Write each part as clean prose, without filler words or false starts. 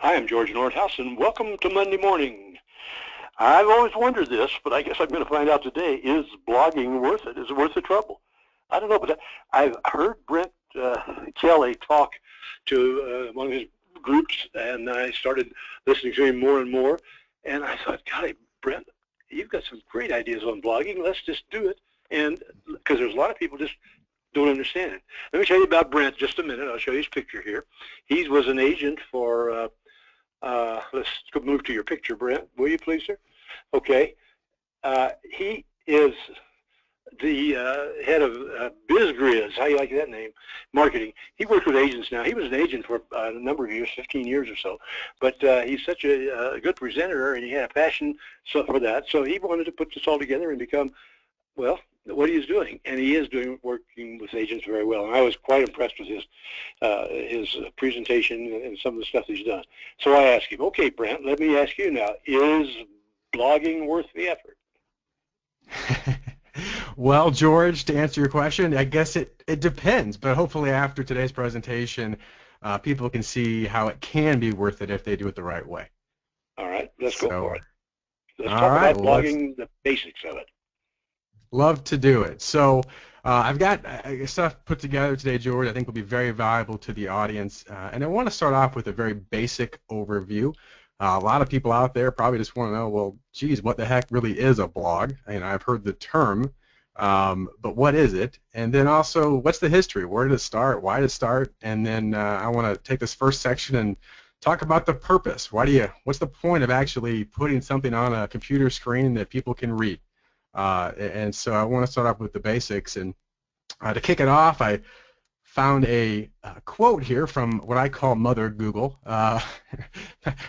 I am George Nordhaus, and welcome to Monday Morning. I've always wondered this, but I guess I'm going to find out today, is blogging worth it? Is it worth the trouble? I don't know, but I've heard Brent Kelly talk to one of his groups, and I started listening to him more and more, and I thought, golly, Brent, you've got some great ideas on blogging. Let's just do it, and because there's a lot of people just don't understand it. Let me tell you about Brent just a minute. I'll show you his picture here. He was an agent for, let's move to your picture, Brent, will you please, sir? Okay. He is the head of BizzGrizz. How do you like that name? Marketing. He works with agents now. He was an agent for a number of years, 15 years or so. But he's such a good presenter, and he had a passion for that. So he wanted to put this all together and become, well, what he is doing, and he is working with agents very well. And I was quite impressed with his presentation and some of the stuff he's done. So I asked him, okay, Brent, let me ask you now, is blogging worth the effort? Well, George, to answer your question, I guess it depends, but hopefully after today's presentation, people can see how it can be worth it if they do it the right way. All right, let's go for it. Let's talk about blogging, the basics of it. Love to do it. So I've got stuff put together today, George, I think will be very valuable to the audience. And I want to start off with a very basic overview. A lot of people out there probably just want to know, well, geez, what the heck really is a blog? And I've heard the term, but what is it? And then also, what's the history? Where did it start? Why did it start? And then I want to take this first section and talk about the purpose. What's the point of actually putting something on a computer screen that people can read? And so I want to start off with the basics, and to kick it off, I found a quote here from what I call Mother Google,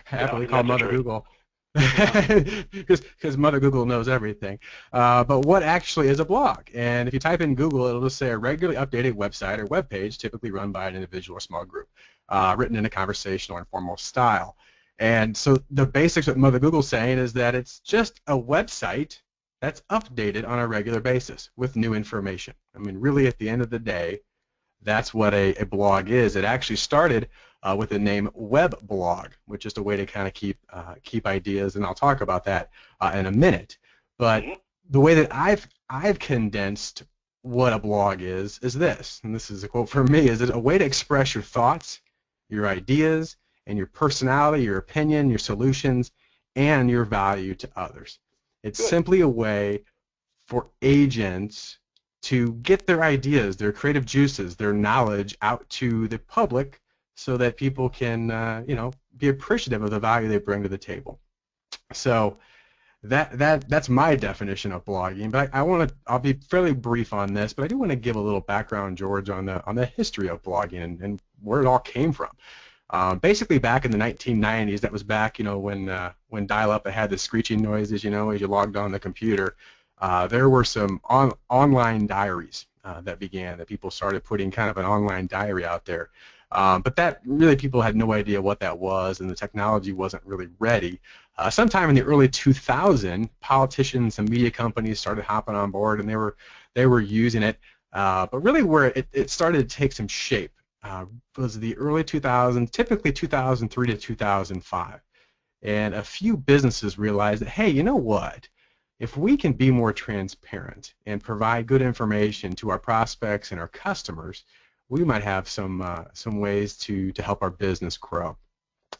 happily called Mother Google, because Mother Google knows everything. But what actually is a blog? And if you type in Google, it'll just say a regularly updated website or web page, typically run by an individual or small group, written in a conversational or informal style. And so the basics of what Mother Google's saying is that it's just a website that's updated on a regular basis with new information. I mean, really, at the end of the day, that's what a blog is. It actually started with the name web blog, which is a way to kind of keep ideas, and I'll talk about that in a minute. But the way that I've condensed what a blog is this, and this is a quote from me, is it a way to express your thoughts, your ideas, and your personality, your opinion, your solutions, and your value to others. It's simply a way for agents to get their ideas, their creative juices, their knowledge out to the public so that people can, be appreciative of the value they bring to the table. So that's my definition of blogging. But I'll be fairly brief on this, but I do want to give a little background, George, on the history of blogging and where it all came from. Basically, back in the 1990s, that was back, when dial-up had the screeching noises, as you logged on the computer. There were some online diaries that began, that people started putting kind of an online diary out there. But that really, people had no idea what that was, and the technology wasn't really ready. Sometime in the early 2000s, politicians and media companies started hopping on board, and they were using it. But really, where it started to take some shape was the early 2000s, typically 2003 to 2005. And a few businesses realized that, hey, you know what? If we can be more transparent and provide good information to our prospects and our customers, we might have some ways to help our business grow.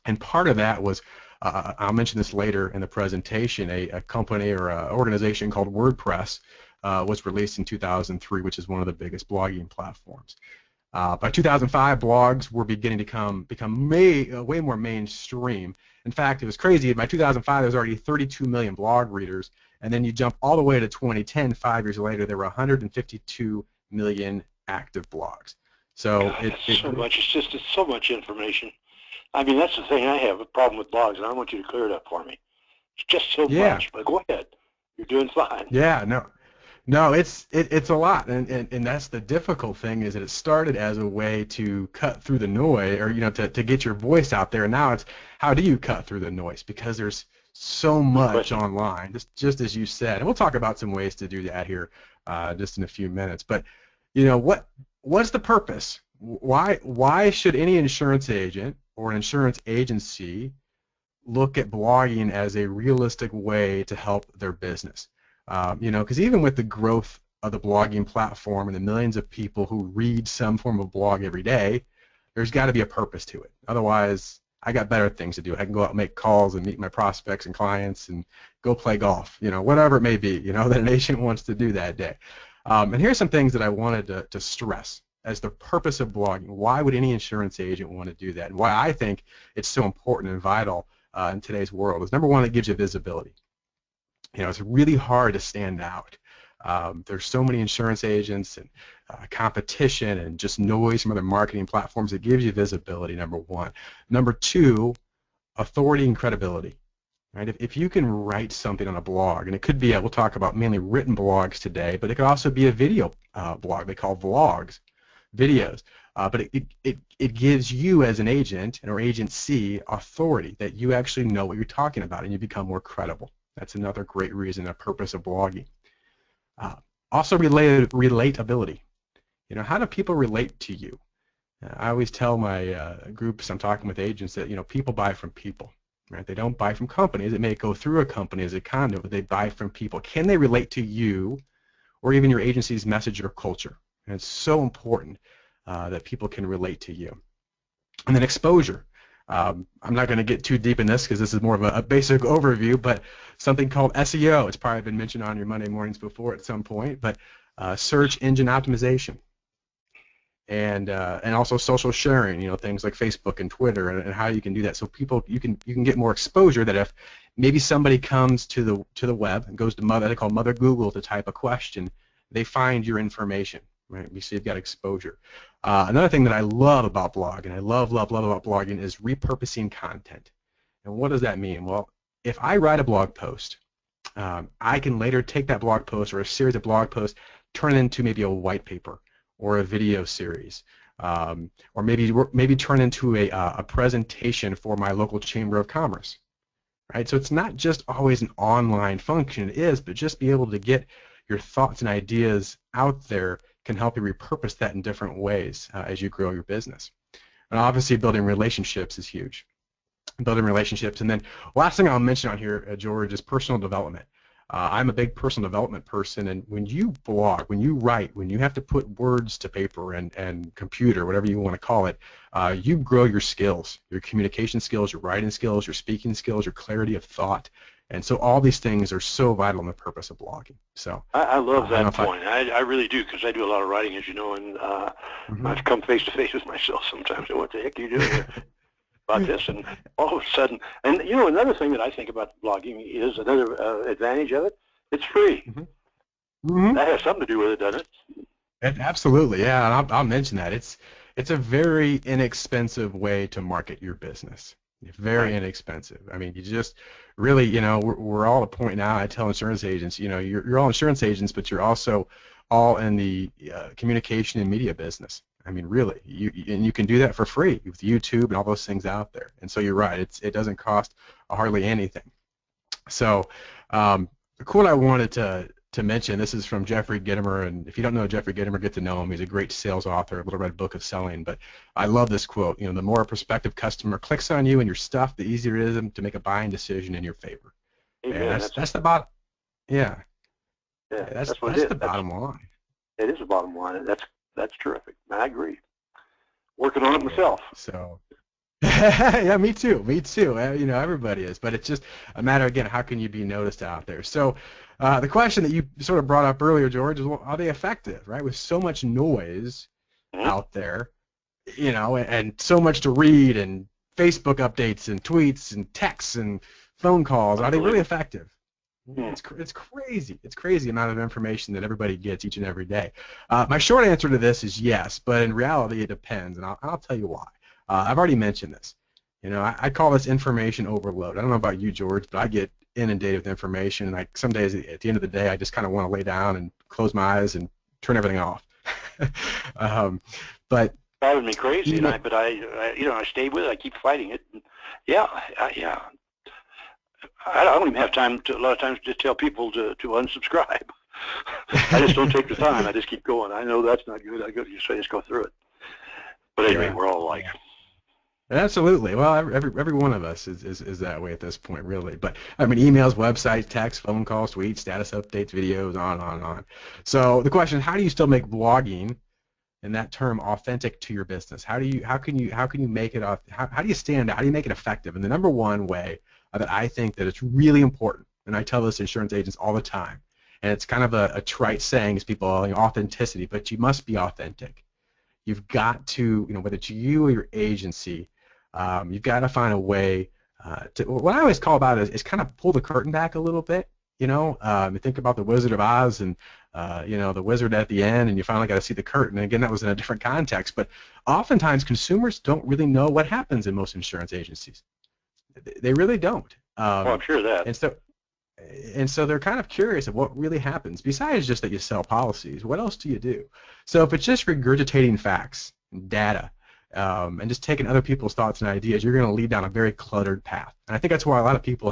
And part of that was, I'll mention this later in the presentation, a company or an organization called WordPress was released in 2003, which is one of the biggest blogging platforms. By 2005, blogs were beginning to become way more mainstream. In fact, it was crazy. By 2005, there was already 32 million blog readers, and then you jump all the way to 2010, 5 years later, there were 152 million active blogs. So it's so much. It's so much information. I mean, that's the thing I have a problem with blogs, and I want you to clear it up for me. It's just so much. But go ahead. You're doing fine. Yeah, no, it's a lot, and that's the difficult thing, is that it started as a way to cut through the noise, or to get your voice out there. And now it's, how do you cut through the noise? Because there's so much online, just as you said, and we'll talk about some ways to do that here just in a few minutes. But what's the purpose? Why should any insurance agent or an insurance agency look at blogging as a realistic way to help their business. Because even with the growth of the blogging platform and the millions of people who read some form of blog every day, there's got to be a purpose to it. Otherwise, I got better things to do. I can go out and make calls and meet my prospects and clients and go play golf, whatever it may be, that an agent wants to do that day. And here's some things that I wanted to stress as the purpose of blogging. Why would any insurance agent want to do that? And why I think it's so important and vital in today's world is, number one, it gives you visibility. It's really hard to stand out. There's so many insurance agents and competition and just noise from other marketing platforms. It gives you visibility, number one. Number two, authority and credibility. Right? If you can write something on a blog, and it could be, we'll talk about mainly written blogs today, but it could also be a video blog. They call vlogs, videos. But it gives you as an agent or agency authority that you actually know what you're talking about and you become more credible. That's another great reason, a purpose of blogging. Also relatability. How do people relate to you? I always tell my groups I'm talking with agents that people buy from people. Right? They don't buy from companies. It may go through a company as a conduit, but they buy from people. Can they relate to you or even your agency's message or culture? And it's so important that people can relate to you. And then exposure. I'm not going to get too deep in this because this is more of a basic overview, but something called SEO. It's probably been mentioned on your Monday mornings before at some point, but search engine optimization. And also social sharing, things like Facebook and Twitter, and how you can do that. So people, you can get more exposure. That if maybe somebody comes to the web and goes to they call Mother Google to type a question, they find your information. Right? You see, you've got exposure. Another thing that I love about blogging, I love about blogging, is repurposing content. And what does that mean? Well, if I write a blog post, I can later take that blog post or a series of blog posts, turn it into maybe a white paper or a video series, or maybe turn into a presentation for my local Chamber of Commerce. Right? So it's not just always an online function. It is, but just be able to get your thoughts and ideas out there can help you repurpose that in different ways as you grow your business. And obviously building relationships is huge. Building relationships. And then last thing I'll mention on here, George, is personal development. I'm a big personal development person, and when you blog, when you write, when you have to put words to paper and computer, whatever you want to call it, you grow your skills, your communication skills, your writing skills, your speaking skills, your clarity of thought. And so all these things are so vital in the purpose of blogging. So I love that point. I really do, because I do a lot of writing, as you know, and I've come face to face with myself sometimes. What the heck are you doing here about this? And all of a sudden, and another thing that I think about blogging is another advantage of it. It's free. That has something to do with it, doesn't it? Absolutely, yeah. And I'll mention that it's a very inexpensive way to market your business. Very inexpensive. I mean, you just really, we're all at a point now. I tell insurance agents, you're all insurance agents, but you're also all in the communication and media business. I mean, really, you can do that for free with YouTube and all those things out there. And so you're right. It doesn't cost hardly anything. So the quote I wanted to mention, this is from Jeffrey Gitomer, and if you don't know Jeffrey Gitomer, get to know him. He's a great sales author, a little red book of selling, but I love this quote. The more a prospective customer clicks on you and your stuff, the easier it is to make a buying decision in your favor. Amen. That's the bottom. Yeah. That's the bottom line. It is the bottom line. That's terrific. I agree. Working on it myself. So. Yeah, me too. Everybody is, but it's just a matter, again, how can you be noticed out there? So the question that you sort of brought up earlier, George, is, well, are they effective, right? With so much noise out there, and so much to read, and Facebook updates and tweets and texts and phone calls, are they really effective? It's crazy. It's crazy amount of information that everybody gets each and every day. My short answer to this is yes, but in reality it depends, and I'll tell you why. I've already mentioned this. I call this information overload. I don't know about you, George, but I get inundated with information, and some days at the end of the day I just kind of want to lay down and close my eyes and turn everything off. But driving me crazy, but I stay with it. I keep fighting it. And I don't even have time a lot of times to tell people to unsubscribe. I just don't take the time. I just keep going. I know that's not good. I just go through it. But anyway, we're all alike. Absolutely. Well, every one of us is that way at this point, really. But I mean, emails, websites, text, phone calls, tweets, status updates, videos, on and on and on. So the question is, how do you still make blogging and that term authentic to your business? How can you make it how do you stand out? How do you make it effective? And the number one way that I think that it's really important, and I tell this to insurance agents all the time, and it's kind of a trite saying, is people, authenticity, but you must be authentic. You've got to, whether it's you or your agency, you've got to find a way to, what I always call about it is kind of pull the curtain back a little bit. You think about the Wizard of Oz and, the wizard at the end, and you finally got to see the curtain. And again, that was in a different context, but oftentimes consumers don't really know what happens in most insurance agencies. They really don't. Well, I'm sure of that. And so they're kind of curious of what really happens besides just that you sell policies. What else do you do? So if it's just regurgitating facts and data, and just taking other people's thoughts and ideas, you're going to lead down a very cluttered path. And I think that's why a lot of people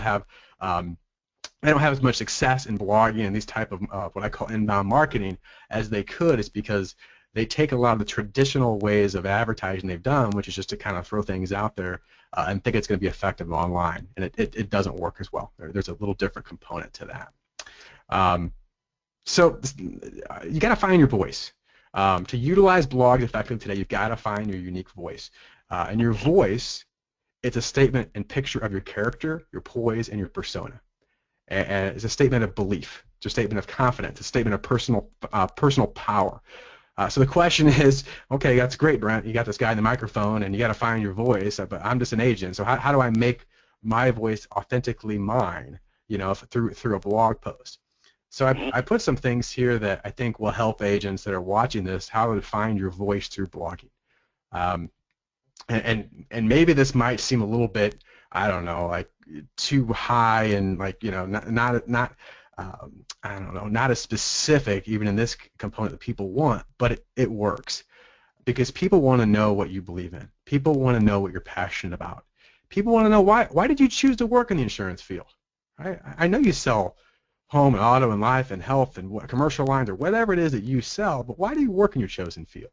they don't have as much success in blogging and these type of what I call inbound marketing as they could. Is because they take a lot of the traditional ways of advertising they've done, which is just to kind of throw things out there and think it's going to be effective online, and it doesn't work as well. There's a little different component to that. So you got to find your voice. To utilize blogs effectively today, you've got to find your unique voice. And your voice, it's a statement and picture of your character, your poise, and your persona. And it's a statement of belief. It's a statement of confidence. It's a statement of personal power. So the question is, okay, that's great, Brent. You got this guy in the microphone, and you got to find your voice. But I'm just an agent. So how do I make my voice authentically mine? Through a blog post. So I put some things here that I think will help agents that are watching this how to find your voice through blogging. And maybe this might seem a little bit, I don't know, like too high and not I don't know, not as specific even in this component that people want, but it works because people want to know what you believe in. People want to know what you're passionate about. People want to know why did you choose to work in the insurance field? I know you sell home and auto and life and health and commercial lines or whatever it is that you sell, but why do you work in your chosen field?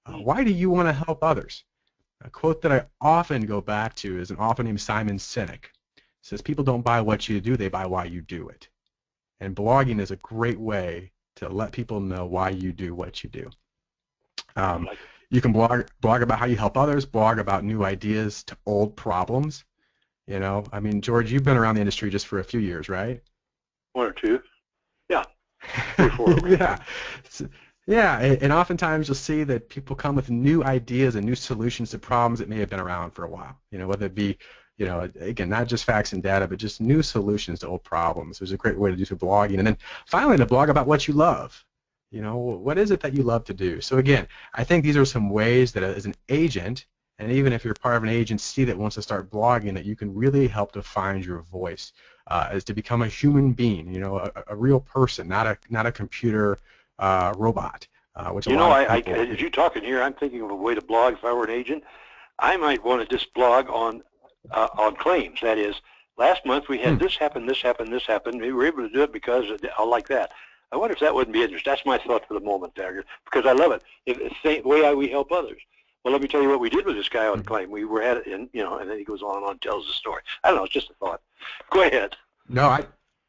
Why do you want to help others? A quote that I often go back to is an author named Simon Sinek. It says, people don't buy what you do, they buy why you do it. And blogging is a great way to let people know why you do what you do. You can blog about how you help others, blog about new ideas to old problems. I mean, George, you've been around the industry just for a few years, right? 1 or 2. Yeah. 3 or 4. Yeah. Yeah, and oftentimes you'll see that people come with new ideas and new solutions to problems that may have been around for a while. Whether it be, again, not just facts and data, but just new solutions to old problems. There's a great way to do through blogging. And then finally, to blog about what you love. What is it that you love to do? So again, I think these are some ways that as an agent, and even if you're part of an agency that wants to start blogging, that you can really help to find your voice, is to become a human being, a real person, not a computer robot. Which as you're talking here, I'm thinking of a way to blog. If I were an agent, I might want to just blog on claims. That is, last month we had this happen, this happened, this happened. We were able to do it because I like that. I wonder if that wouldn't be interesting. That's my thought for the moment there, because I love it. It's the same way we help others. Well, let me tell you what we did with this guy on claim. We were at it, and and then he goes on and tells the story. I don't know. It's just a thought. Go ahead. No,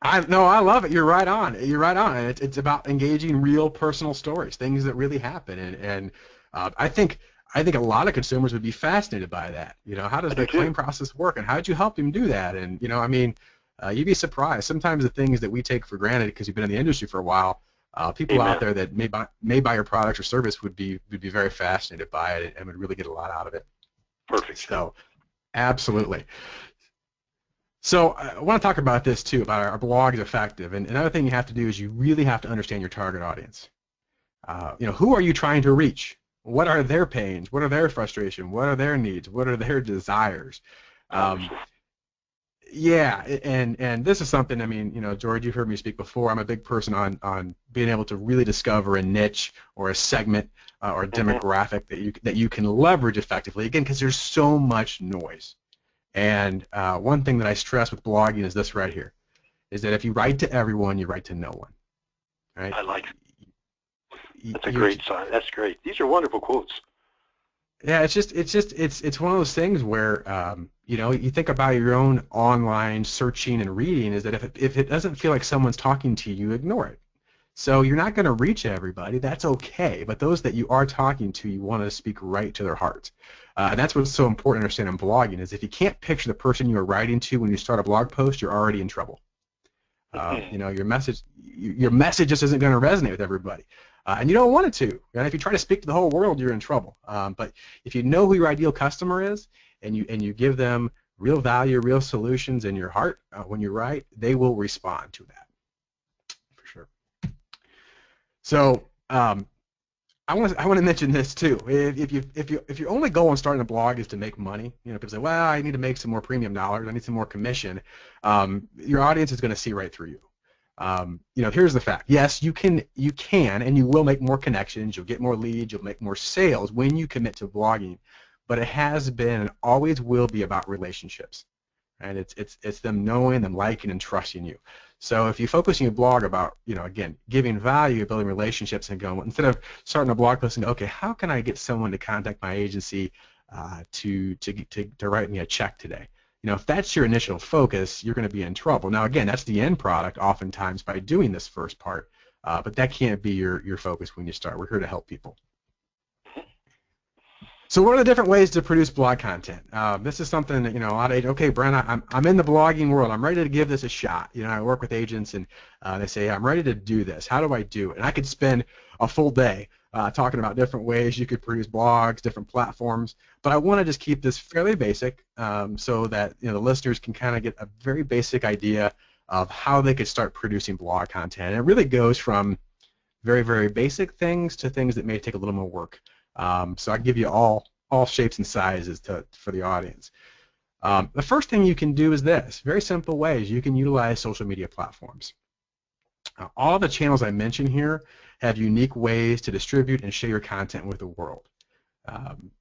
I love it. You're right on. You're right on. And it's about engaging real personal stories, things that really happen. And I think a lot of consumers would be fascinated by that. How does the claim process work, and how did you help him do that? And you'd be surprised. Sometimes the things that we take for granted because you've been in the industry for a while, people out there that may buy your product or service would be very fascinated by it and would really get a lot out of it. Perfect. So, absolutely. So I want to talk about this too, about our blog is effective. And another thing you have to do is you really have to understand your target audience. Who are you trying to reach? What are their pains? What are their frustrations? What are their needs? What are their desires? Yeah, and this is something, I mean, George, you've heard me speak before. I'm a big person on being able to really discover a niche or a segment or a demographic that you can leverage effectively, again, because there's so much noise. And one thing that I stress with blogging is this right here, is that if you write to everyone, you write to no one. Right? I like it. That's a great sign. That's great. These are wonderful quotes. Yeah, it's one of those things where you know, you think about your own online searching and reading is that if it doesn't feel like someone's talking to you, ignore it. So you're not going to reach everybody. That's okay. But those that you are talking to, you want to speak right to their heart. And that's what's so important to understand in blogging is if you can't picture the person you are writing to when you start a blog post, you're already in trouble. You know, your message just isn't going to resonate with everybody, and you don't want it to. And if you try to speak to the whole world, you're in trouble. But if you know who your ideal customer is, and you give them real value, real solutions in your heart when you write, they will respond to that for sure. So I want to mention this too. If your only goal in starting a blog is to make money, you know, people say, well, I need to make some more premium dollars, I need some more commission. Your audience is going to see right through you. You know, here's the fact. Yes, you can, and you will make more connections. You'll get more leads. You'll make more sales when you commit to blogging. But it has been and always will be about relationships. And it's them knowing, them liking, and trusting you. So if you focus in your blog about, you know, again, giving value, building relationships, and going, instead of starting a blog post and go, okay, how can I get someone to contact my agency to write me a check today? You know, if that's your initial focus, you're going to be in trouble. Now, again, that's the end product oftentimes by doing this first part, but that can't be your focus when you start. We're here to help people. So what are the different ways to produce blog content? This is something that, you know, a lot of agents, okay, Brent, I'm in the blogging world. I'm ready to give this a shot. You know, I work with agents, and they say, I'm ready to do this. How do I do it? And I could spend a full day talking about different ways you could produce blogs, different platforms. But I want to just keep this fairly basic so that, you know, the listeners can kind of get a very basic idea of how they could start producing blog content. And it really goes from very, very basic things to things that may take a little more work. So I can give you all shapes and sizes for the audience. The first thing you can do is this. Very simple ways. You can utilize social media platforms. All the channels I mentioned here have unique ways to distribute and share your content with the world.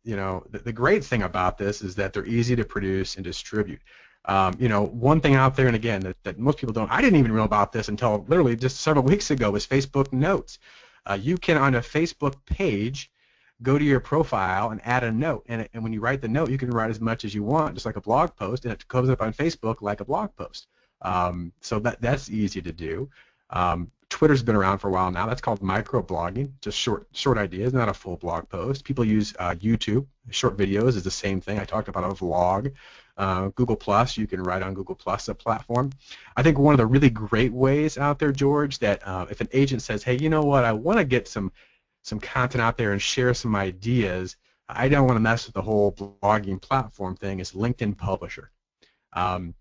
You know, the great thing about this is that they're easy to produce and distribute. You know, one thing out there, and again, that most people don't, I didn't even know about this until literally just several weeks ago, was Facebook Notes. You can, on a Facebook page, go to your profile and add a note, and when you write the note, you can write as much as you want, just like a blog post, and it comes up on Facebook like a blog post. So that's easy to do. Twitter's been around for a while now. That's called microblogging, just short ideas, not a full blog post. People use YouTube. Short videos is the same thing. I talked about a vlog. Google Plus, you can write on Google Plus, a platform. I think one of the really great ways out there, George, that if an agent says, hey, you know what, I want to get some content out there and share some ideas, I don't want to mess with the whole blogging platform thing, is LinkedIn Publisher. And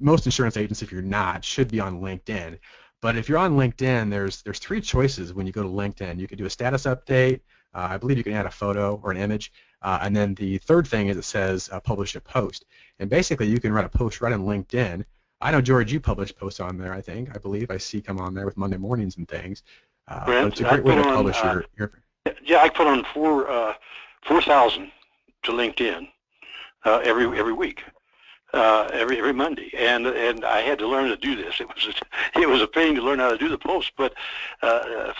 most insurance agents, if you're not, should be on LinkedIn. But if you're on LinkedIn, there's three choices when you go to LinkedIn. You can do a status update. I believe you can add a photo or an image. And then the third thing is it says publish a post. And basically, you can write a post right on LinkedIn. I know, George, you publish posts on there, I believe. I see come on there with Monday mornings and things. Brent, but it's a great way to publish your. Yeah, I put on 4,000 to LinkedIn every week. Every Monday, and I had to learn to do this. It was a pain to learn how to do the post, but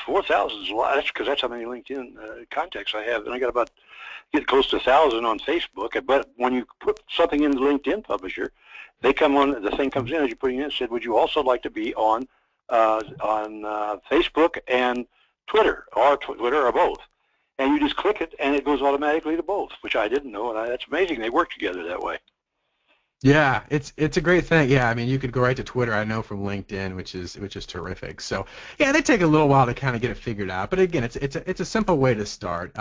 4,000 is a lot. That's because that's how many LinkedIn contacts I have, and I got about get close to 1,000 on Facebook. But when you put something in the LinkedIn Publisher, they come on. The thing comes in as you're putting it in. It said, would you also like to be on Facebook and Twitter, or both? And you just click it, and it goes automatically to both, which I didn't know, and that's amazing. They work together that way. Yeah, it's a great thing. Yeah, I mean, you could go right to Twitter, I know, from LinkedIn, which is terrific. So yeah, they take a little while to kind of get it figured out, but again, it's a simple way to start.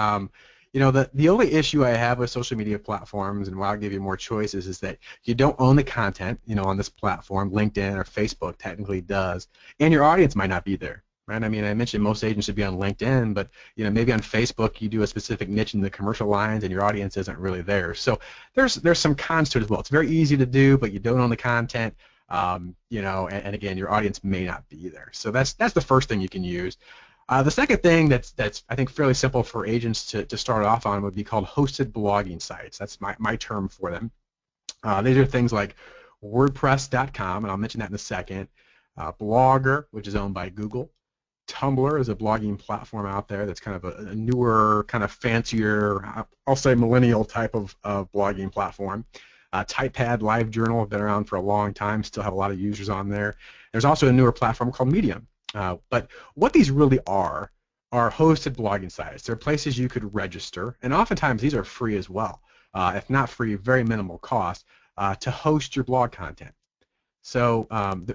You know, the only issue I have with social media platforms, and why I'll give you more choices, is that you don't own the content, you know, on this platform. LinkedIn or Facebook technically does, and your audience might not be there. Right? I mean, I mentioned most agents should be on LinkedIn, but you know, maybe on Facebook you do a specific niche in the commercial lines, and your audience isn't really there. So there's some cons to it as well. It's very easy to do, but you don't own the content. You know, and again, your audience may not be there. So that's the first thing you can use. The second thing that's I think fairly simple for agents to start off on would be called hosted blogging sites. That's my term for them. These are things like WordPress.com, and I'll mention that in a second. Blogger, which is owned by Google. Tumblr is a blogging platform out there that's kind of a newer, kind of fancier, I'll say millennial type of blogging platform. Typepad, LiveJournal have been around for a long time, still have a lot of users on there. There's also a newer platform called Medium. But what these really are hosted blogging sites. They're places you could register, and oftentimes these are free as well. If not free, very minimal cost to host your blog content. So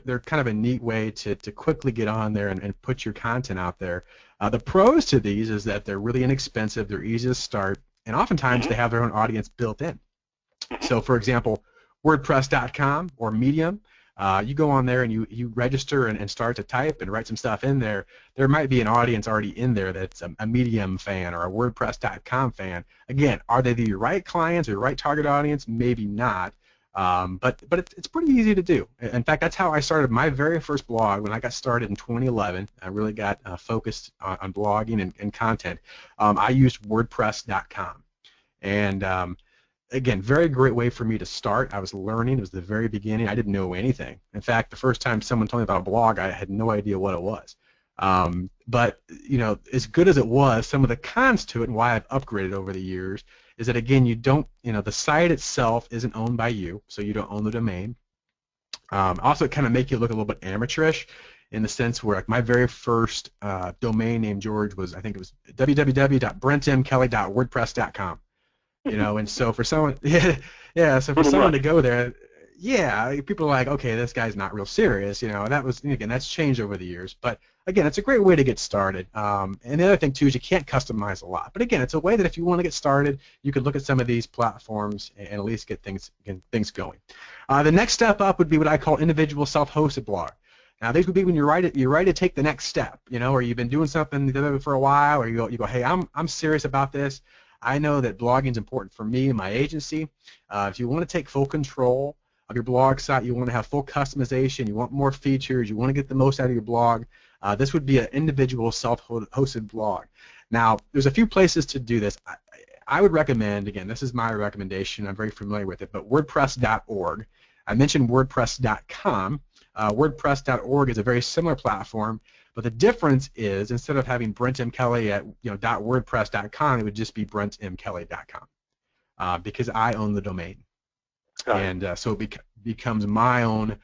they're kind of a neat way to quickly get on there and put your content out there. The pros to these is that they're really inexpensive, they're easy to start, and oftentimes they have their own audience built in. So for example, WordPress.com or Medium, you go on there and you register and start to type and write some stuff in there. There might be an audience already in there that's a Medium fan or a WordPress.com fan. Again, are they the right clients or the right target audience? Maybe not. But it's pretty easy to do. In fact, that's how I started my very first blog when I got started in 2011. I really got focused on blogging and content. I used WordPress.com. And again, very great way for me to start. I was learning. It was the very beginning. I didn't know anything. In fact, the first time someone told me about a blog, I had no idea what it was. But you know, as good as it was, some of the cons to it and why I've upgraded over the years is that, again, the site itself isn't owned by you, so you don't own the domain. Also, it kind of make you look a little bit amateurish in the sense where, like, my very first domain name, George, was, I think it was www.brentmkelly.wordpress.com. You know, and so for someone, so for someone to go there, people are like, okay, this guy's not real serious, you know, and that was, again, that's changed over the years, but again, it's a great way to get started. And the other thing too is you can't customize a lot, but again, it's a way that if you want to get started, you could look at some of these platforms and at least get things going. The next step up would be what I call individual self-hosted blog. Now, these would be when you're ready to take the next step, you know, or you've been doing something for a while, or you go, hey, I'm serious about this. I know that blogging is important for me and my agency. If you want to take full control of your blog site, you want to have full customization, you want more features, you want to get the most out of your blog, this would be an individual self-hosted blog. Now, there's a few places to do this. I would recommend, again, this is my recommendation, I'm very familiar with it, but WordPress.org. I mentioned WordPress.com. WordPress.org is a very similar platform, but the difference is instead of having Brent M. Kelly at .wordpress.com, it would just be BrentMKelly.com because I own the domain. And so it becomes my own.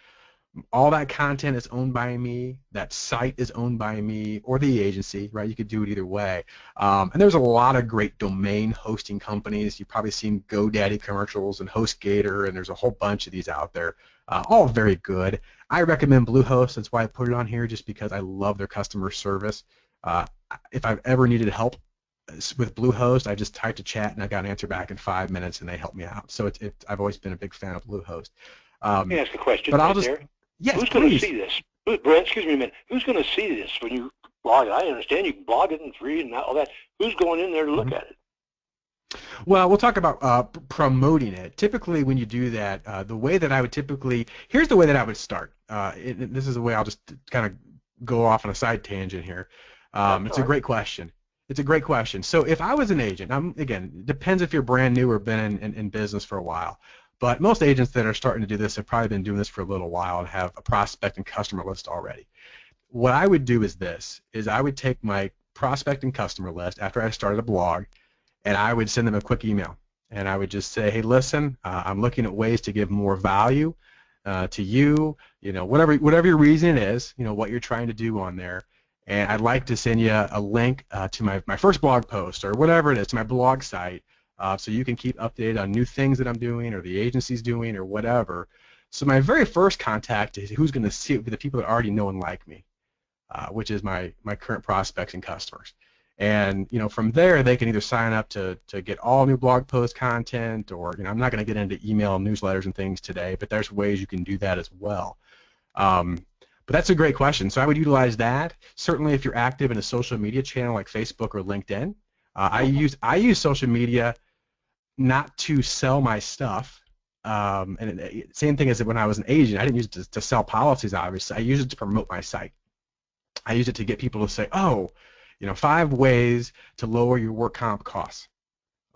All that content is owned by me. That site is owned by me or the agency, right? You could do it either way. And there's a lot of great domain hosting companies. You've probably seen GoDaddy commercials and HostGator, and there's a whole bunch of these out there, all very good. I recommend Bluehost. That's why I put it on here, just because I love their customer service. If I've ever needed help with Bluehost, I just typed a chat and I got an answer back in 5 minutes, and they helped me out. So I've always been a big fan of Bluehost. Let me ask a question there. Yes, who's going to see this? Brent, excuse me a minute. Who's going to see this when you blog it? I understand you can blog it and it's free and all that. Who's going in there to look at it? Well, we'll talk about promoting it. Typically, when you do that, the way that I would here's the way that I would start. This is the way I'll just kind of go off on a side tangent here. It's a great question. It's a great question. So if I was an agent, again, it depends if you're brand new or been in business for a while. But most agents that are starting to do this have probably been doing this for a little while and have a prospect and customer list already. What I would do is I would take my prospect and customer list after I started a blog, and I would send them a quick email. And I would just say, hey, listen, I'm looking at ways to give more value to you, whatever your reason is, what you're trying to do on there. And I'd like to send you a link to my first blog post or whatever it is, to my blog site, so you can keep updated on new things that I'm doing or the agency's doing or whatever. So my very first contact is who's going to see it would be the people that already know and like me, which is my current prospects and customers. And from there they can either sign up to get all new blog post content, or I'm not going to get into email newsletters and things today, but there's ways you can do that as well. But that's a great question. So I would utilize that. Certainly if you're active in a social media channel like Facebook or LinkedIn, I use social media not to sell my stuff. And same thing as when I was an agent. I didn't use it to sell policies, obviously. I used it to promote my site. I used it to get people to say, 5 ways to lower your work comp costs.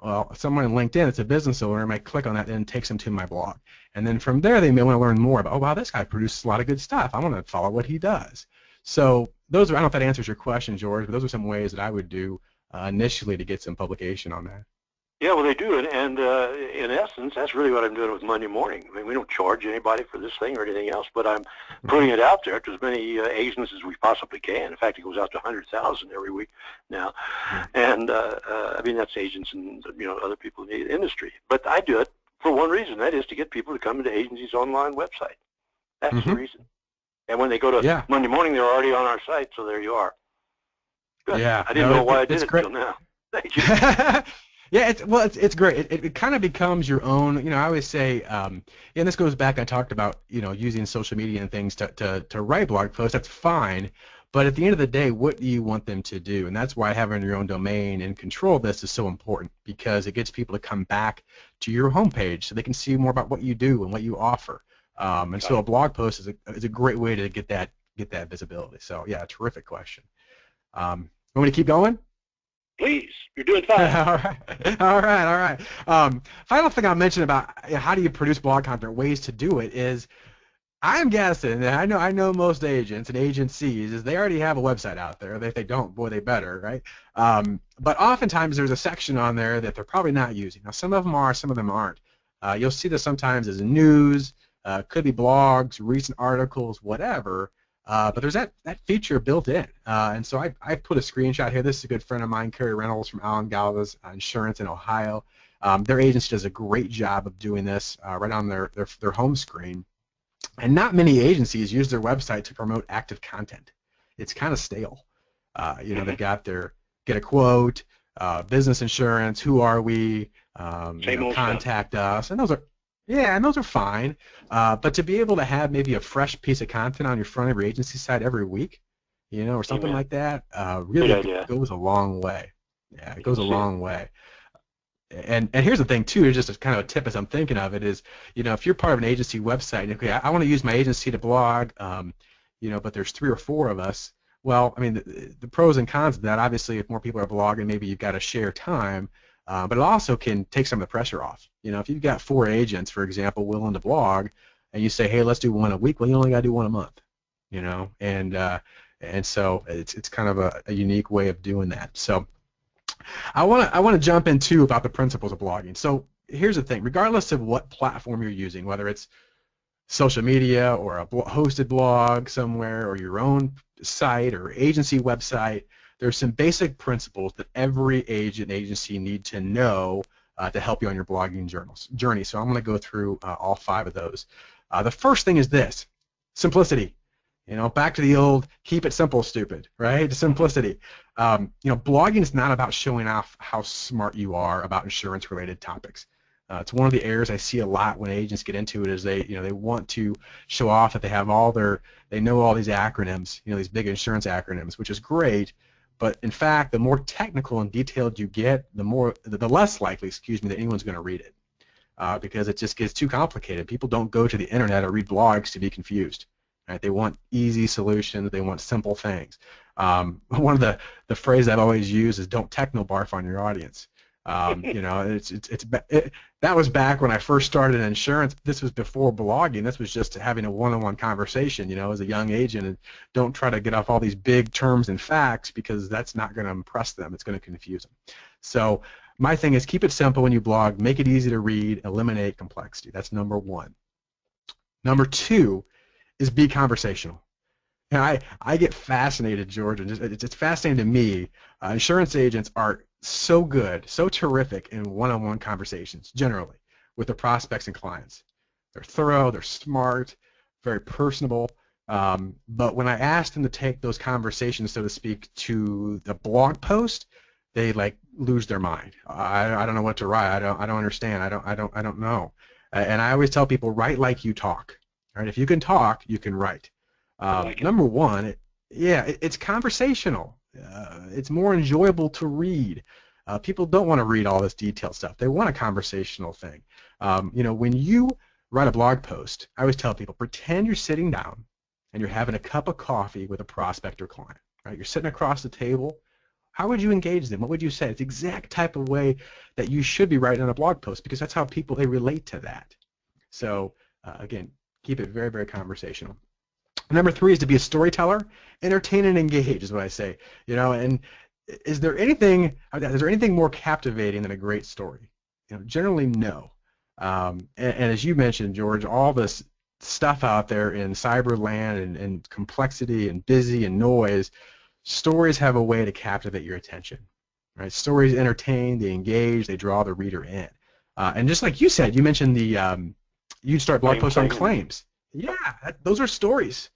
Well, someone in LinkedIn that's a business owner might click on that and it takes them to my blog. And then from there they may want to learn more about, oh, wow, this guy produces a lot of good stuff. I want to follow what he does. So those are, I don't know if that answers your question, George, but those are some ways that I would do initially to get some publication on that. Yeah, well, they do, and in essence, that's really what I'm doing with Monday Morning. I mean, we don't charge anybody for this thing or anything else, but I'm putting it out there to as many agents as we possibly can. In fact, it goes out to 100,000 every week now, and I mean that's agents and other people in the industry. But I do it for one reason, that is to get people to come into agency's online website. That's the reason. And when they go to Monday Morning, they're already on our site, so there you are. Good. Yeah, I didn't know why I did it until now. Thank you. Yeah, it's great. It kind of becomes your own. I always say, and this goes back. I talked about using social media and things to write blog posts. That's fine, but at the end of the day, what do you want them to do? And that's why having your own domain and control of this is so important, because it gets people to come back to your homepage so they can see more about what you do and what you offer. And so a blog post is a great way to get that visibility. So yeah, terrific question. Want me to keep going? Please, you're doing fine. All right. Final thing I'll mention about how do you produce blog content, ways to do it is, I'm guessing, and I know most agents and agencies is they already have a website out there. If they don't, boy, they better, right? But oftentimes there's a section on there that they're probably not using. Now, some of them are, some of them aren't. You'll see this sometimes as news, could be blogs, recent articles, whatever. But there's that feature built in, and so I put a screenshot here. This is a good friend of mine, Kerry Reynolds from Allen Galva's Insurance in Ohio. Their agency does a great job of doing this right on their home screen. And not many agencies use their website to promote active content. It's kind of stale. They've got their get a quote, business insurance, who are we, contact us, and those are. Yeah, and those are fine, but to be able to have maybe a fresh piece of content on your front of your agency site every week, or something like that, really goes a long way. Yeah, it goes a long way. And here's the thing too, just as kind of a tip as I'm thinking of it is, if you're part of an agency website, okay, I want to use my agency to blog, but there's 3 or 4 of us. Well, I mean, the pros and cons of that, obviously, if more people are blogging, maybe you've got to share time. But it also can take some of the pressure off. If you've got 4 agents, for example, willing to blog, and you say, hey, let's do one a week, well, you only got to do one a month. And so it's kind of a unique way of doing that. So I want to jump in too about the principles of blogging. So here's the thing: regardless of what platform you're using, whether it's social media or a hosted blog somewhere or your own site or agency website, there's some basic principles that every agent agency need to know to help you on your blogging journey. So I'm going to go through all 5 of those. The first thing is this: simplicity. Back to the old keep it simple, stupid, right? Simplicity. Blogging is not about showing off how smart you are about insurance-related topics. It's one of the errors I see a lot when agents get into it is they want to show off that they know all these acronyms, these big insurance acronyms, which is great. But in fact, the more technical and detailed you get, the less likely, that anyone's going to read it, because it just gets too complicated. People don't go to the internet or read blogs to be confused. Right? They want easy solutions. They want simple things. One of the phrases I've always used is "Don't techno barf on your audience." That was back when I first started in insurance. This was before blogging. This was just having a one-on-one conversation, as a young agent, and don't try to get off all these big terms and facts, because that's not going to impress them. It's going to confuse them. So my thing is keep it simple when you blog, make it easy to read, eliminate complexity. That's number 1. Number 2 is be conversational. And I get fascinated, George, and it's fascinating to me. Insurance agents are so good, so terrific in one-on-one conversations, generally, with their prospects and clients. They're thorough, they're smart, very personable. But when I ask them to take those conversations, so to speak, to the blog post, they lose their mind. I don't know what to write. I don't understand. I don't know. And I always tell people, write like you talk. Right? If you can talk, you can write. Number 1, it's conversational. It's more enjoyable to read. People don't want to read all this detailed stuff. They want a conversational thing. When you write a blog post, I always tell people, pretend you're sitting down and you're having a cup of coffee with a prospect or client. Right? You're sitting across the table. How would you engage them? What would you say? It's the exact type of way that you should be writing on a blog post, because that's how they relate to that. So again, keep it very, very conversational. Number 3 is to be a storyteller, entertain and engage is what I say. And is there anything more captivating than a great story? Generally no. And as you mentioned, George, all this stuff out there in cyber land and complexity and busy and noise, stories have a way to captivate your attention. Right? Stories entertain, they engage, they draw the reader in. And just like you said, you mentioned you start blog posts on claims. Yeah, those are stories.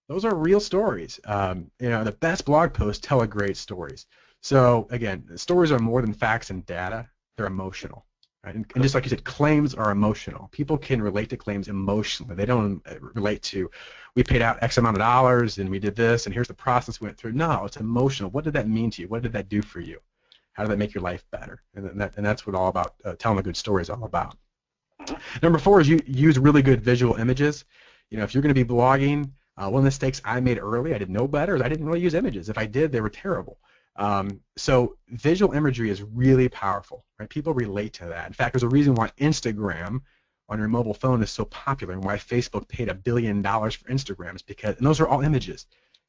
Those are real stories. The best blog posts tell a great stories. So again, stories are more than facts and data. They're emotional. Right? And just like you said, claims are emotional. People can relate to claims emotionally. They don't relate to, we paid out X amount of dollars and we did this and here's the process we went through. No, it's emotional. What did that mean to you? What did that do for you? How did that make your life better? And that's what all about telling a good story is all about. Number 4 is you use really good visual images. If you're going to be blogging, one of the mistakes I made early, I didn't know better, is I didn't really use images. If I did, they were terrible. So visual imagery is really powerful, right? People relate to that. In fact, there's a reason why Instagram on your mobile phone is so popular and why Facebook paid $1 billion for Instagram is because, and those are all images.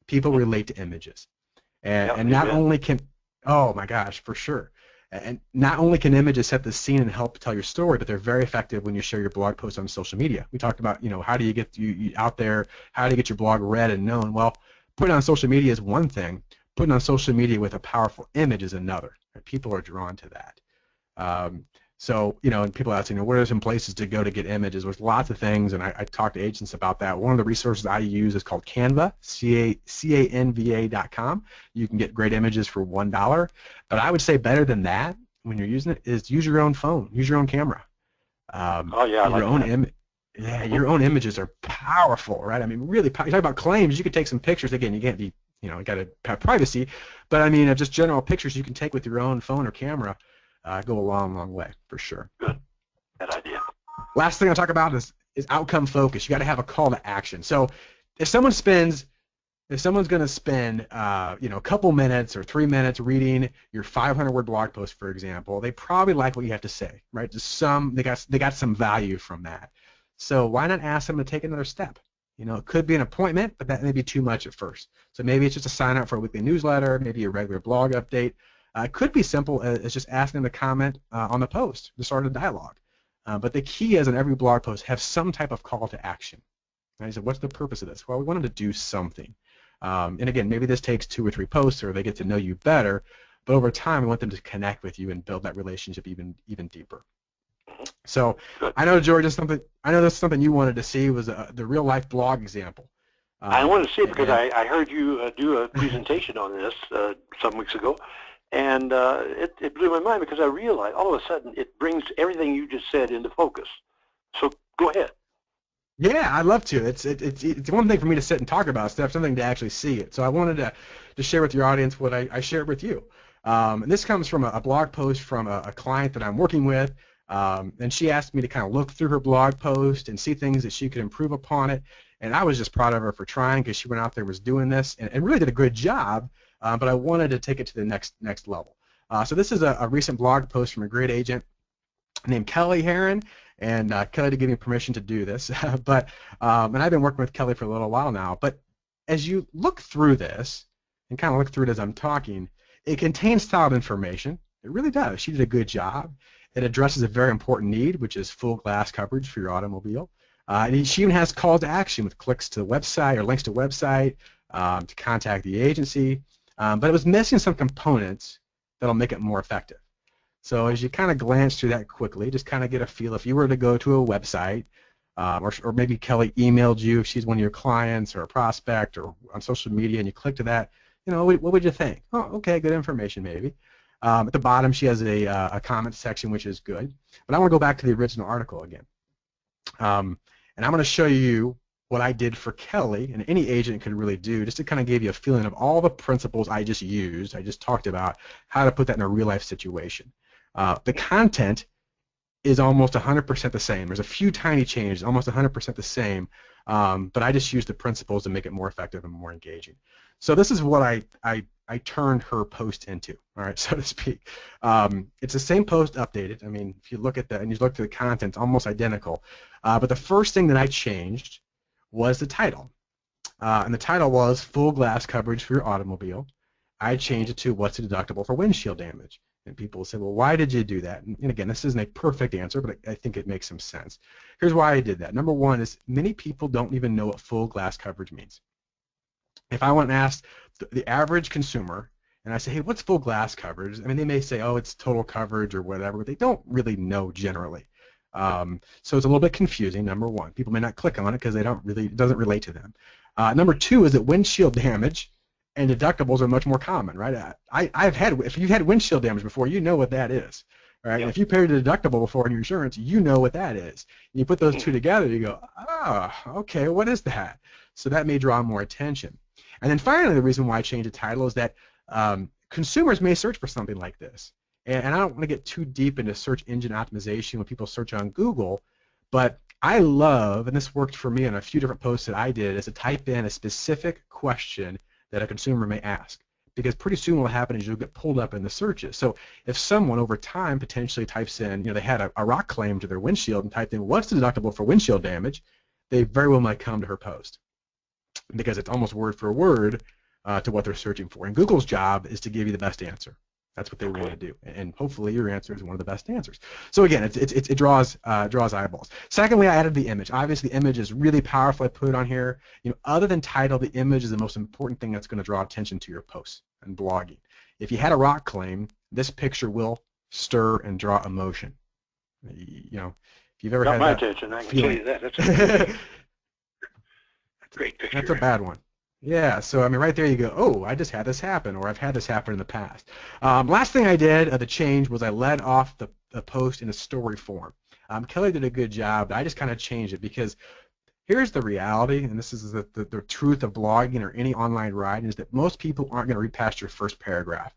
People relate to images. And not only can, oh my gosh, for sure. And not only can images set the scene and help tell your story, but they're very effective when you share your blog posts on social media. We talked about, how do you get you out there, how do you get your blog read and known? Well, putting it on social media is one thing. Putting on social media with a powerful image is another. Right? People are drawn to that. And people ask, what are some places to go to get images? There's lots of things, and I talk to agents about that. One of the resources I use is called Canva, canva.com. You can get great images for $1. But I would say better than that, when you're using it, is use your own phone, use your own camera. Your own images are powerful, right? I mean, really, you talk about claims, you could take some pictures. Again, you can't be, got to have privacy, but I mean, just general pictures you can take with your own phone or camera go a long, long way, for sure. Good. That idea. Last thing I'll talk about is outcome focus. You got to have a call to action. So if someone's going to spend, a couple minutes or 3 minutes reading your 500-word blog post, for example, they probably like what you have to say, right? They got some value from that. So why not ask them to take another step? It could be an appointment, but that may be too much at first. So maybe it's just a sign up for a weekly newsletter, maybe a regular blog update. It could be simple as just asking them to comment on the post to start a dialogue. But the key is in every blog post, have some type of call to action. Right? So what's the purpose of this? Well, we wanted to do something. And again, maybe this takes 2 or 3 posts or they get to know you better, but over time we want them to connect with you and build that relationship even deeper. So I know, George, that's something you wanted to see was the real life blog example. I wanted to see it because I heard you do a presentation on this some weeks ago, and it blew my mind because I realized all of a sudden it brings everything you just said into focus. So go ahead. Yeah, I'd love to. It's one thing for me to sit and talk about stuff, something to actually see it. So I wanted to share with your audience what I shared with you. And this comes from a blog post from a client that I'm working with. And she asked me to kind of look through her blog post and see things that she could improve upon it. And I was just proud of her for trying because she went out there, was doing this, and really did a good job. But I wanted to take it to the next level. So this is a recent blog post from a great agent named Kelly Heron. And Kelly did give me permission to do this. And I've been working with Kelly for a little while now. But as you look through this and kind of look through it as I'm talking, it contains solid information. It really does. She did a good job. It addresses a very important need, which is full glass coverage for your automobile. And she even has calls to action with clicks to the website or links to website to contact the agency. But it was missing some components that'll make it more effective. So as you kind of glance through that quickly, just kind of get a feel. If you were to go to a website, or maybe Kelly emailed you if she's one of your clients or a prospect or on social media, and you click to that, what would you think? Oh, okay, good information maybe. At the bottom, she has a comment section, which is good. But I want to go back to the original article again. And I'm going to show you what I did for Kelly, and any agent could really do, just to kind of give you a feeling of all the principles I just talked about, how to put that in a real-life situation. The content is almost 100% the same. There's a few tiny changes, almost 100% the same, but I just used the principles to make it more effective and more engaging. So this is what I turned her post into, all right, so to speak. It's the same post updated. I mean, if you look at that and you look at the content, it's almost identical. But the first thing that I changed was the title. and the title was Full Glass Coverage for Your Automobile. I changed it to What's the Deductible for Windshield Damage? And people will say, well, why did you do that? And again, this isn't a perfect answer, but I think it makes some sense. Here's why I did that. Number one is many people don't even know what full glass coverage means. If I went and asked the average consumer, and I say, hey, what's full glass coverage? I mean, they may say, oh, it's total coverage or whatever, but they don't really know generally. So it's a little bit confusing, number one. People may not click on it because it doesn't relate to them. Number two is that windshield damage and deductibles are much more common, right? If you've had windshield damage before, you know what that is, right? Yep. If you paid a deductible before on your insurance, you know what that is. And you put those two together, you go, okay, what is that? So that may draw more attention. And then finally, the reason why I changed the title is that consumers may search for something like this. And I don't want to get too deep into search engine optimization when people search on Google, but I love, and this worked for me on a few different posts that I did, is to type in a specific question that a consumer may ask. Because pretty soon what will happen is you'll get pulled up in the searches. So if someone over time potentially types in, they had a rock claim to their windshield and typed in, what's the deductible for windshield damage, they very well might come to her post. Because it's almost word for word to what they're searching for. And Google's job is to give you the best answer. That's what they want to do, and hopefully your answer is one of the best answers. So again, it draws eyeballs. Secondly, I added the image. Obviously, the image is really powerful. I put it on here. Other than title, the image is the most important thing that's going to draw attention to your posts and blogging. If you had a rock claim, this picture will stir and draw emotion. If you've ever got had my that attention, I can feeling. tell you that. That's a great picture. That's a bad one. Yeah, so I mean, right there you go, oh, I just had this happen, or I've had this happen in the past. Last thing I did, the change, was I led off the post in a story form. Kelly did a good job, but I just kind of changed it because here's the reality, and this is the truth of blogging or any online writing, is that most people aren't going to read past your first paragraph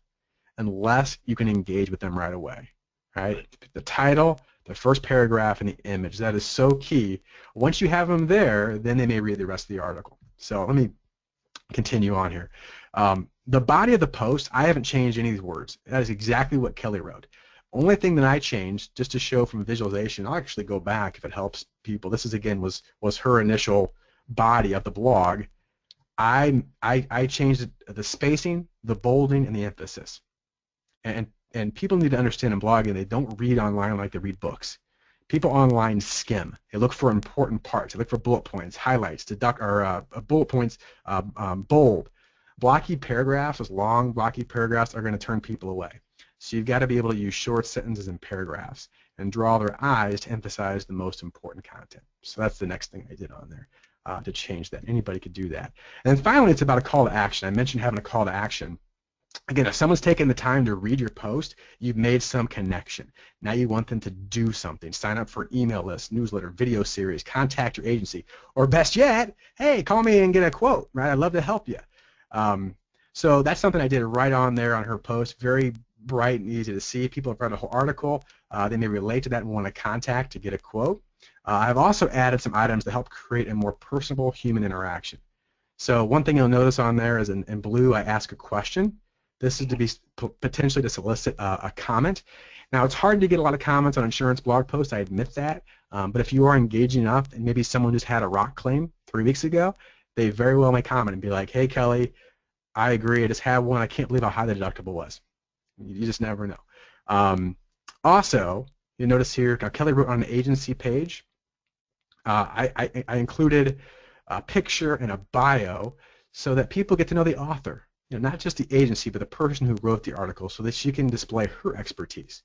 unless you can engage with them right away, right? The title, the first paragraph, and the image, that is so key. Once you have them there, then they may read the rest of the article. So let me continue on here. The body of the post, I haven't changed any of these words. That is exactly what Kelly wrote. Only thing that I changed, just to show from visualization, I'll actually go back if it helps people. This is again was her initial body of the blog. I changed the spacing, the bolding, and the emphasis. And people need to understand in blogging they don't read online like they read books. People online skim. They look for important parts. They look for bullet points, highlights, bullet points, bold. Blocky paragraphs, those long blocky paragraphs, are going to turn people away. So you've got to be able to use short sentences and paragraphs and draw their eyes to emphasize the most important content. So that's the next thing I did on there to change that. Anybody could do that. And then finally, it's about a call to action. I mentioned having a call to action. Again, if someone's taken the time to read your post, you've made some connection. Now you want them to do something. Sign up for email list, newsletter, video series, contact your agency, or best yet, hey, call me and get a quote, right? I'd love to help you. So that's something I did right on there on her post. Very bright and easy to see. People have read the whole article. They may relate to that and want to contact to get a quote. I've also added some items to help create a more personable human interaction. So one thing you'll notice on there is in blue, I ask a question. This is to be potentially to solicit a comment. Now, it's hard to get a lot of comments on insurance blog posts, I admit that, but if you are engaging enough and maybe someone just had a rock claim 3 weeks ago, they very well may comment and be like, hey, Kelly, I agree, I just had one, I can't believe how high the deductible was. You just never know. Also, you'll notice here, Kelly wrote on an agency page, I included a picture and a bio so that people get to know the author. Not just the agency, but the person who wrote the article, so that she can display her expertise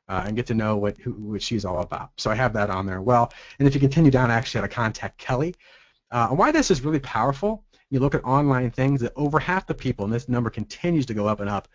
and get to know what she's all about. So I have that on there. Well, and if you continue down, I actually had to contact Kelly. And why this is really powerful, you look at online things, that over half the people, and this number continues to go up and up,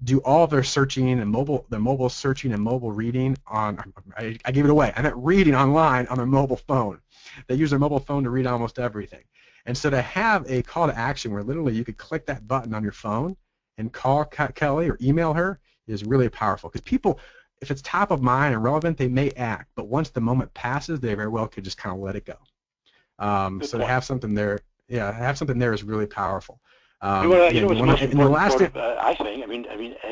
do all their searching and mobile searching and mobile reading on, I gave it away, I meant reading online on their mobile phone. They use their mobile phone to read almost everything. And so to have a call to action where literally you could click that button on your phone and call Kelly or email her is really powerful. Because people, if it's top of mind and relevant, they may act. But once the moment passes, they very well could just kind of let it go. So to have something there, have something there is really powerful. What's most important part of, I think,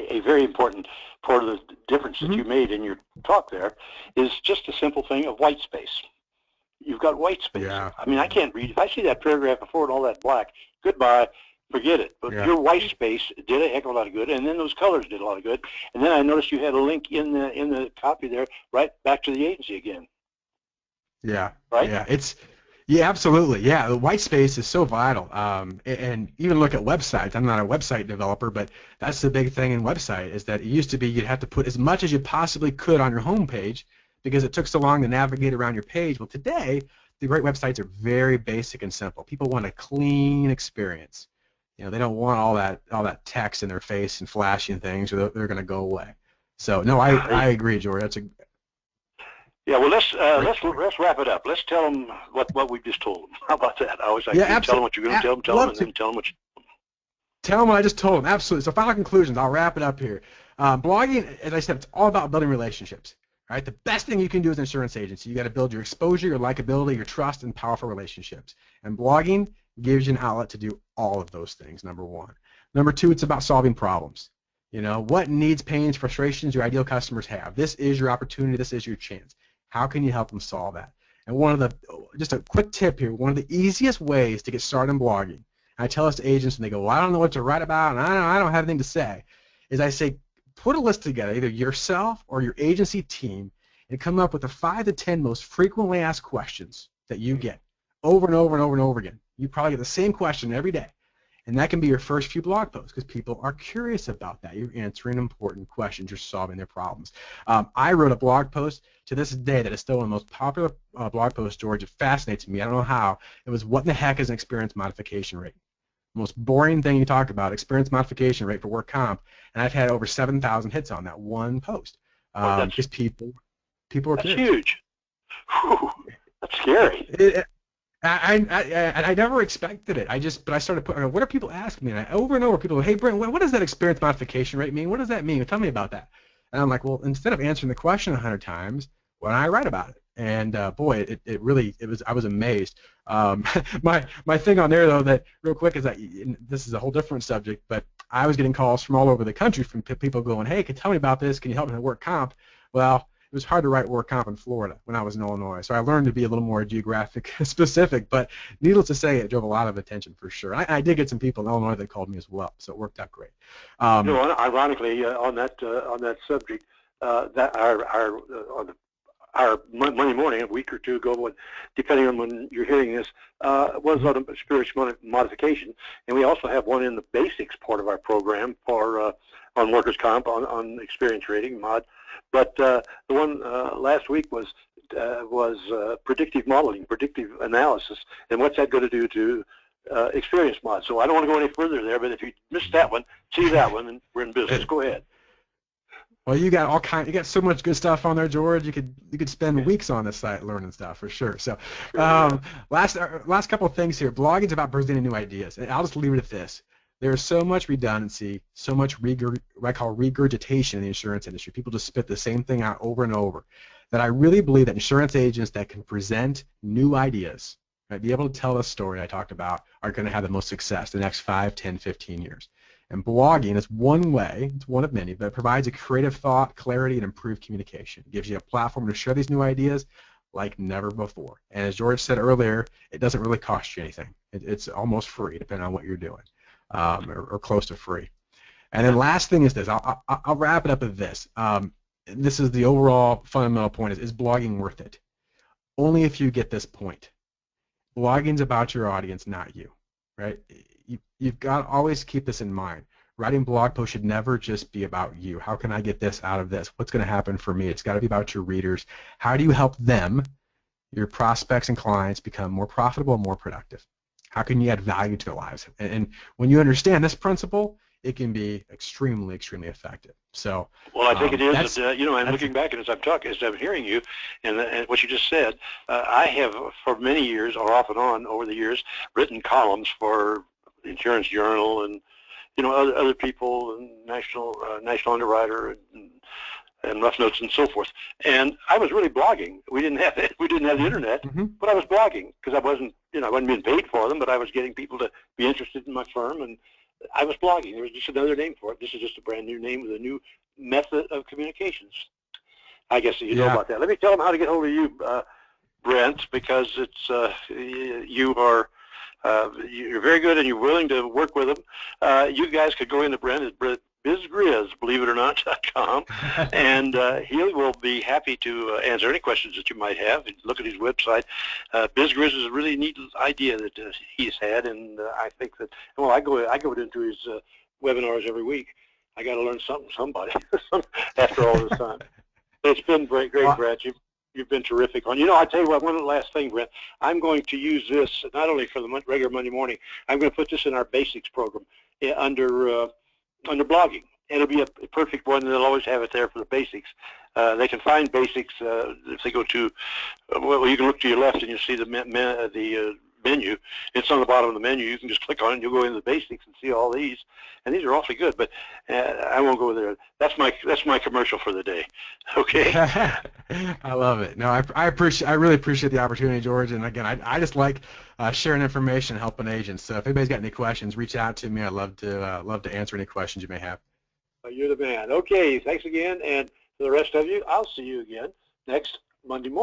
a very important part of the difference that you made in your talk there is just a simple thing of white space. you've got white space. Yeah. I mean, I can't read. If I see that paragraph before and all that black, goodbye, forget it. But your white space did a heck of a lot of good, and then those colors did a lot of good. And then I noticed you had a link in the copy there, right back to the agency again. Yeah. Right? Yeah, absolutely. Yeah, the white space is so vital. And even look at websites. I'm not a website developer, but that's the big thing in website is that it used to be you'd have to put as much as you possibly could on your home page because it took so long to navigate around your page. Well, today, the great websites are very basic and simple. People want a clean experience. You know, they don't want all that text in their face and flashing things, or they're going to go away. So, no, I agree, George. That's a Yeah, well, let's wrap it up. Let's tell them what we just told them. How about that? I always like to tell them what you're going to tell them, and then tell them what you tell them what I just told them. Absolutely. So final conclusions. I'll wrap it up here. Blogging, as I said, it's all about building relationships. Right? The best thing you can do as an insurance agency, you got to build your exposure, your likability, your trust, and powerful relationships. And blogging gives you an outlet to do all of those things. Number one. Number two, it's about solving problems. You know, what needs, pains, frustrations your ideal customers have. This is your opportunity. This is your chance. How can you help them solve that? And just a quick tip here, one of the easiest ways to get started in blogging, I tell this to agents and they go, well, I don't know what to write about and I don't have anything to say, is I say, put a list together, either yourself or your agency team, and come up with the 5 to 10 most frequently asked questions that you get over and over and over and over again. You probably get the same question every day. And that can be your first few blog posts because people are curious about that. You're answering important questions. You're solving their problems. I wrote a blog post to this day that is still one of the most popular blog posts, George. It fascinates me. I don't know how. It was, what in the heck is an experience modification rate? The most boring thing you talk about, experience modification rate for work comp. And I've had over 7,000 hits on that one post because people are curious. That's huge. Whew, that's scary. I never expected it. But I started putting, what are people asking me? And over and over, people go, hey, Brent, what does that experience modification rate mean? What does that mean? Tell me about that. And I'm like, well, instead of answering the question 100 times, why don't I write about it? And boy, I was amazed. My thing on there though, that real quick is that this is a whole different subject, but I was getting calls from all over the country from people going, hey, can you tell me about this? Can you help me with work comp? Well, it was hard to write work comp in Florida when I was in Illinois, so I learned to be a little more geographic specific. But needless to say, it drove a lot of attention for sure. I did get some people in Illinois that called me as well, so it worked out great. Ironically, on that subject, that our Monday morning, a week or two ago, depending on when you're hearing this, was on experience modification, and we also have one in the basics part of our program for on workers' comp on experience rating mod. But the one last week was predictive modeling, predictive analysis, and what's that going to do to experience mod? So I don't want to go any further there, but if you missed that one, see that one, and we're in business. Go ahead. Well, you got so much good stuff on there, George. You could spend weeks on this site learning stuff for sure. So, last couple of things here. Blogging's about presenting new ideas, and I'll just leave it at this. There's so much redundancy, so much what I call regurgitation in the insurance industry. People just spit the same thing out over and over. That I really believe that insurance agents that can present new ideas, right, be able to tell the story I talked about, are going to have the most success in the next 5, 10, 15 years. And blogging is one way, it's one of many, but it provides a creative thought, clarity, and improved communication. It gives you a platform to share these new ideas like never before. And as George said earlier, it doesn't really cost you anything. It's almost free, depending on what you're doing, or close to free. And then last thing is this. I'll wrap it up with this. This is the overall fundamental point: is blogging worth it? Only if you get this point. Blogging's about your audience, not you, right? You've got to always keep this in mind. Writing blog posts should never just be about you. How can I get this out of this? What's going to happen for me? It's got to be about your readers. How do you help them, your prospects and clients, become more profitable and more productive? How can you add value to their lives? And when you understand this principle, it can be extremely, extremely effective. So, well, I think it is. And looking back, and as I'm hearing you, and what you just said, I have for many years, or off and on over the years, written columns for the Insurance Journal and other people, and National Underwriter and Rough Notes and so forth. And I was really blogging. We didn't have the internet, but I was blogging because I wasn't being paid for them, but I was getting people to be interested in my firm, and I was blogging. There was just another name for it. This is just a brand new name with a new method of communications. I guess you know about that. Let me tell them how to get hold of you, Brent, because it's you're very good and you're willing to work with him. You guys could go into Brent at BizzGrizz, believe it or not, .com, and he will be happy to answer any questions that you might have. Look at his website. BizzGrizz is a really neat idea that he's had, and I think that, well, I go into his webinars every week. I got to learn something, somebody, after all this time. It's been great, Brent. You've been terrific on. I tell you what, one last thing, Brent. I'm going to use this not only for the regular Monday morning. I'm going to put this in our basics program under blogging. It'll be a perfect one. They'll always have it there for the basics. They can find basics if they go to. Well, you can look to your left and you'll see the menu. It's on the bottom of the menu. You can just click on it and you'll go into the basics and see all these. And these are awfully good, but I won't go there. That's my commercial for the day. Okay. I love it. No, I really appreciate the opportunity, George. And again, I just like sharing information and helping agents. So if anybody's got any questions, reach out to me. I'd love to answer any questions you may have. You're the man. Okay. Thanks again, and for the rest of you, I'll see you again next Monday morning.